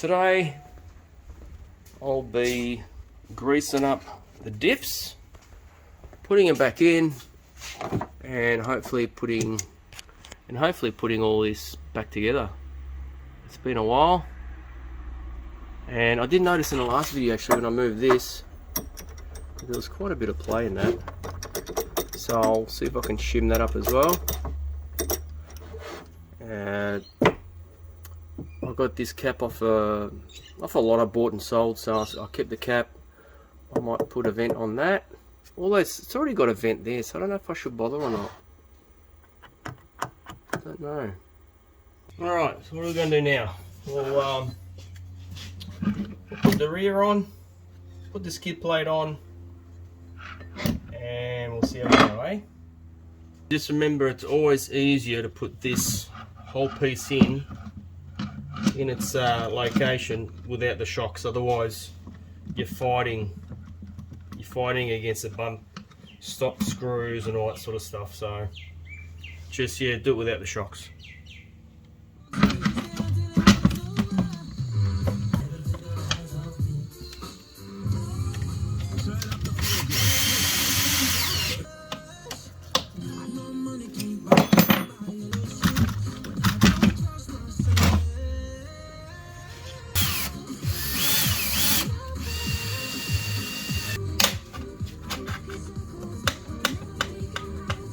Today I'll be greasing up the diffs, putting them back in, and hopefully putting all this back together. It's been a while, and I did notice in the last video actually when I moved this, there was quite a bit of play in that. So I'll see if I can shim that up as well. And I got this cap off a lot I bought and sold, so I kept the cap. I might put a vent on that. Although it's already got a vent there, so I don't know if I should bother or not. I don't know. Alright, so what are we going to do now? We'll put the rear on, put the skid plate on, and we'll see how we go, eh? Just remember, it's always easier to put this whole piece in its location without the shocks. Otherwise, you're fighting against the bump, stop screws and all that sort of stuff. So just do it without the shocks.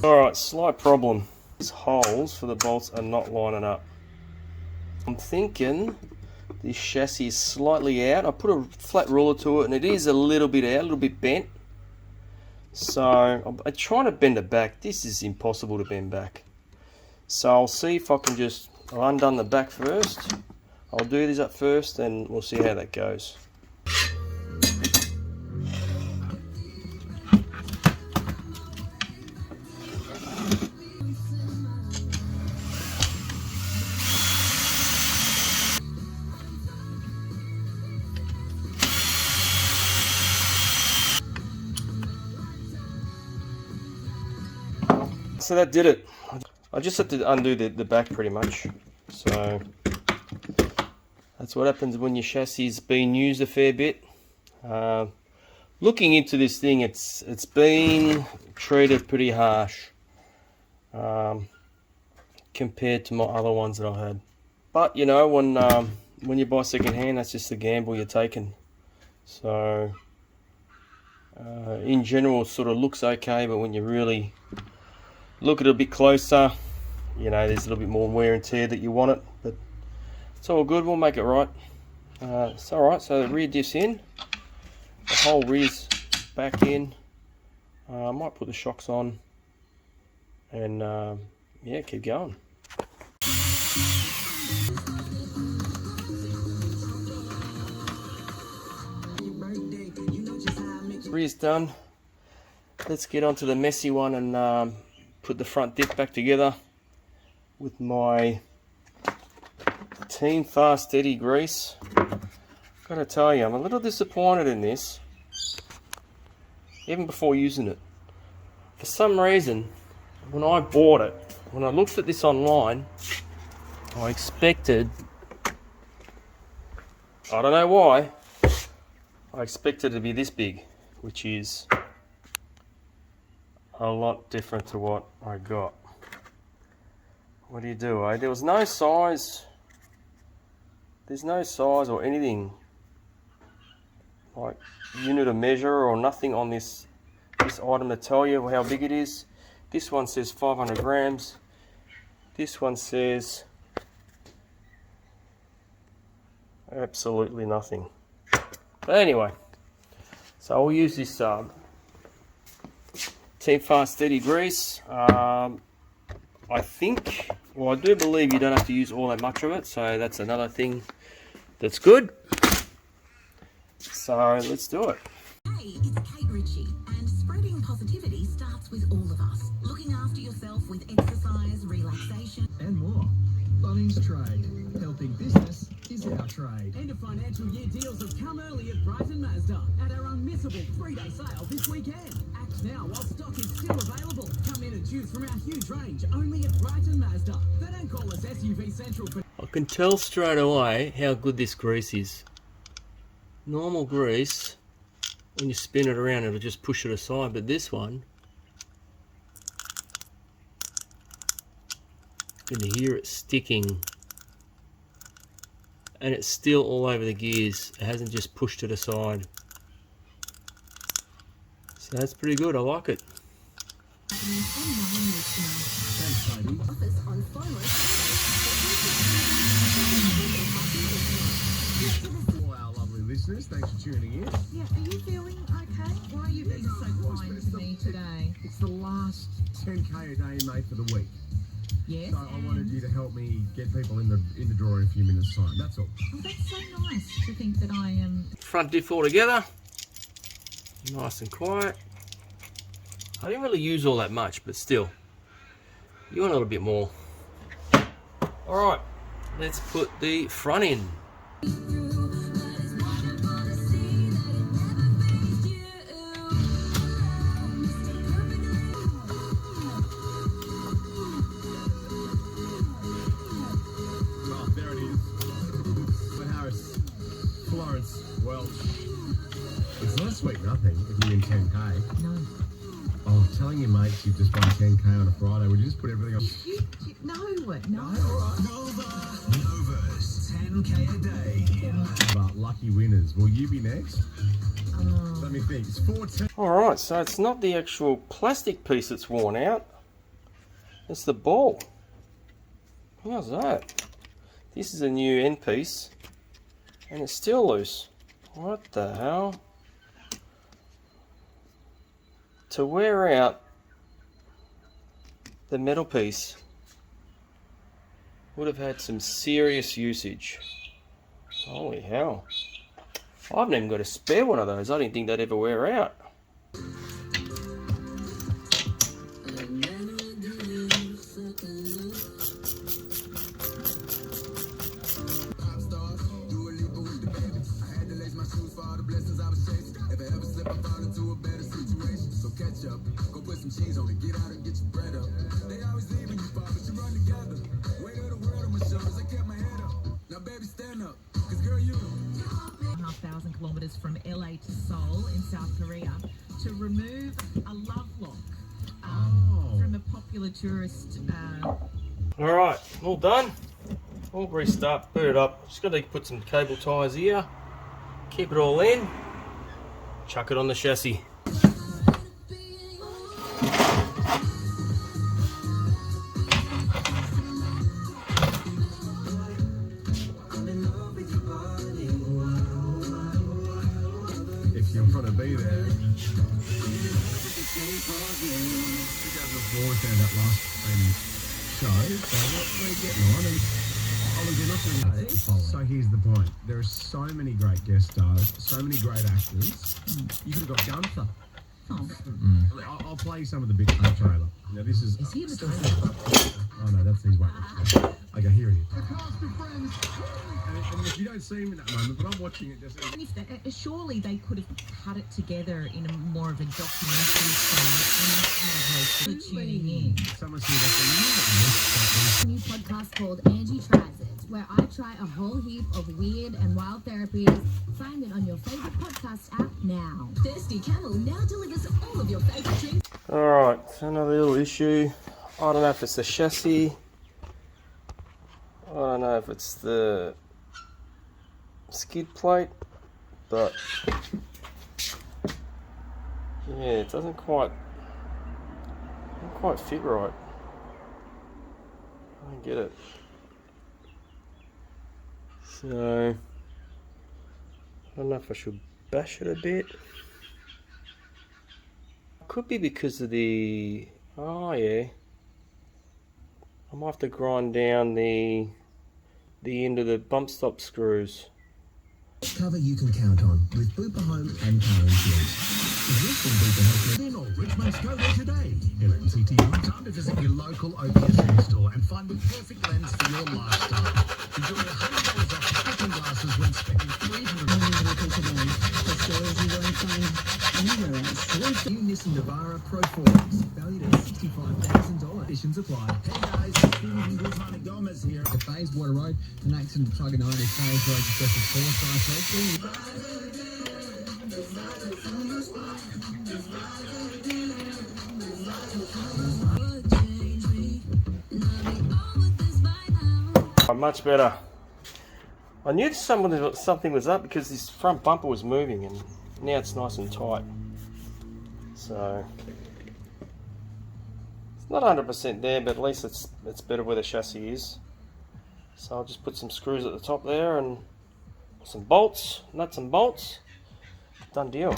Alright, slight problem. These holes for the bolts are not lining up. I'm thinking this chassis is slightly out. I put a flat ruler to it and it is a little bit out, a little bit bent. So I'm trying to bend it back. This is impossible to bend back. So I'll see if I can I'll undone the back first. I'll do this up first and we'll see how that goes. So that did it. I just had to undo the back pretty much. So that's what happens when your chassis is being used a fair bit. Looking into this thing, it's been treated pretty harsh compared to my other ones that I've had. But you know, when you buy second hand, that's just the gamble you're taking. So in general, it sort of looks okay, but when you really look at it a bit closer, you know, there's a little bit more wear and tear that you want it, but it's all good. We'll make it right. It's all right. So the rear diff's in, the whole rear's back in. I might put the shocks on, and yeah, keep going. Rear's done. Let's get onto the messy one and put the front diff back together with my Team Fast Steady grease. Gotta tell you, I'm a little disappointed in this, even before using it. For some reason, when I bought it, when I looked at this online, I expected, I don't know why, I expected it to be this big, which is a lot different to what I got. What do you do, eh? There was no size. There's no size or anything like unit of measure or nothing on this item to tell you how big it is. This one says 500 grams. This one says absolutely nothing. But anyway, so I'll use this Team Fast Steady grease. I think, well, I do believe you don't have to use all that much of it, so that's another thing that's good. So let's do it. Hey, it's Kate Ritchie, and spreading positivity starts with all of us. Looking after yourself with exercise, relaxation, and more. Bunnings Trade. Helping business is our trade. End of financial year deals have come early at Brighton Mazda at our unmissable 3-day sale this weekend. Act now while stock is still available. Come in and choose from our huge range only at Brighton Mazda. They don't call us SUV Central for... I'll can tell straight away how good this grease is. Normal grease, when you spin it around, it'll just push it aside, but this one, you can hear it sticking, and it's still all over the gears. It hasn't just pushed it aside. So that's pretty good, I like it. For our lovely listeners, thanks for tuning in. Yeah, are you feeling okay? Why are you being so kind to me today? It's the last 10k a day, mate, for the week. Yes. So I wanted you to help me get people in the drawer in a few minutes' time. That's all. Oh, that's so nice to think that I am. Front diff all together, nice and quiet. I didn't really use all that much, but still, you want a little bit more. Alright, let's put the front in. Oh, there it is. Harris, Florence, Welch. It's not a sweet nothing if you win 10k. No. Oh, telling your mates you've just won 10k on a Friday, would you just put everything on? No. Nova's 10k a day. But lucky winners. Will you be next? Let me think. It's 14. Alright, so it's not the actual plastic piece that's worn out. It's the ball. How's that? This is a new end piece, and it's still loose. What the hell? To wear out the metal piece would have had some serious usage. Holy hell. I haven't even got a spare one of those. I didn't think they'd ever wear out. Kilometers from LA to Seoul in South Korea to remove a love lock from a popular tourist. Alright, all done. All greased up, boot it up. Just got to put some cable ties here. Keep it all in. Chuck it on the chassis. If you want to be there. 2004 found that last show. So what we're getting on, and so here's the point. There are so many great guest stars, so many great actors. You could have got Gunther. I'll play some of the bits from the trailer. Now this is. Is he in the trailer? Oh no, that's his way. Okay, here he is. And if you don't see him in that moment, but I'm watching it just. Surely they could have cut it together in a more of a documentary style and tuning in. Someone said that's A new podcast called Angie Tries It, where I try a whole heap of weird and wild therapies. Find it on your favorite podcast app now. Thirsty Camel now delivers all of your favorite drinks. Alright, another little issue. I don't know if it's the chassis. I don't know if it's the skid plate, but yeah, it doesn't quite fit right. I don't get it. So I don't know if I should bash it a bit. Could be because of the, oh yeah, I might have to grind down the end of the bump stop screws. Cover you can count on with Bupa Home and Car Insurance. If you're from Bupa Health, then all Richmond's go there today. LMCT, time to visit your local OPSM store and find the perfect lens for your lifestyle. Enjoy $100 off prescription glasses when spending $300. The stores you won't find anywhere else. New Nissan Navara Pro 4X, valued at $65,000. Conditions apply. Hey guys, Stephen Guzman Gomez here. The Bayswater Road, an accident to Tugger 90, Phase Road, special 4 Much better. I knew something was up because this front bumper was moving, and now it's nice and tight. So it's not 100% there, but at least it's better where the chassis is. So I'll just put some screws at the top there and some bolts, nuts and bolts. Done deal.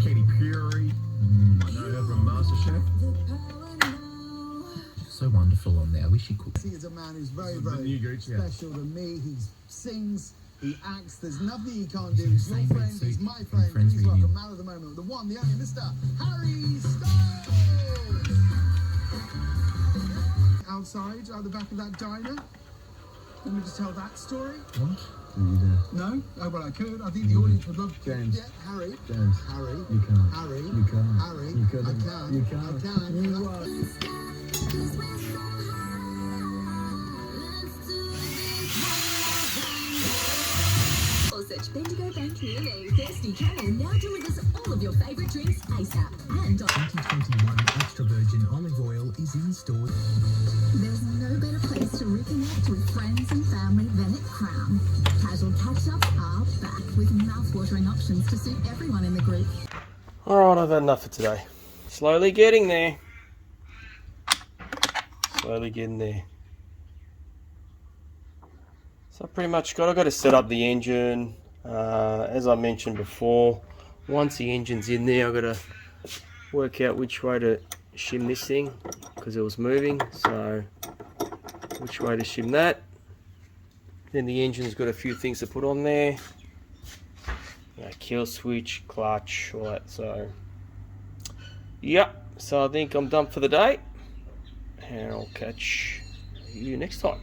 Katy Perry, I know her from MasterChef. So wonderful on there. I wish he could. He is a man who's very, The very new Gooch, yeah. special to me. He sings, he acts. There's nothing he can't do. He's your friend, he's my friend. Friends Please reunion. welcome man of the moment, the one, the only, Mr. Harry Styles. Outside, at the back of that diner. Want me to tell that story? What? No? Oh, well, I could. I think the audience would love to. James. Yeah, Harry. James, Harry. you can't. Harry. You can't. Harry. You couldn't. I can. You can't. I can. You won't. Sausage, Bendigo Bank Really. Thirsty Camel now delivers all of your favourite drinks ASAP. And 2021 extra virgin olive oil is in store. there's no better place to reconnect with friends and family than at Crown. Casual catch-ups are back with mouth-watering options to suit everyone in the group. Alright, I've had enough for today. Slowly getting there. Slowly getting there. So I've got to set up the engine. As I mentioned before, once the engine's in there, I've got to work out which way to shim this thing because it was moving. So which way to shim that. Then the engine's got a few things to put on there. Kill switch, clutch, all that. So yeah, so I think I'm done for the day, and I'll catch you next time.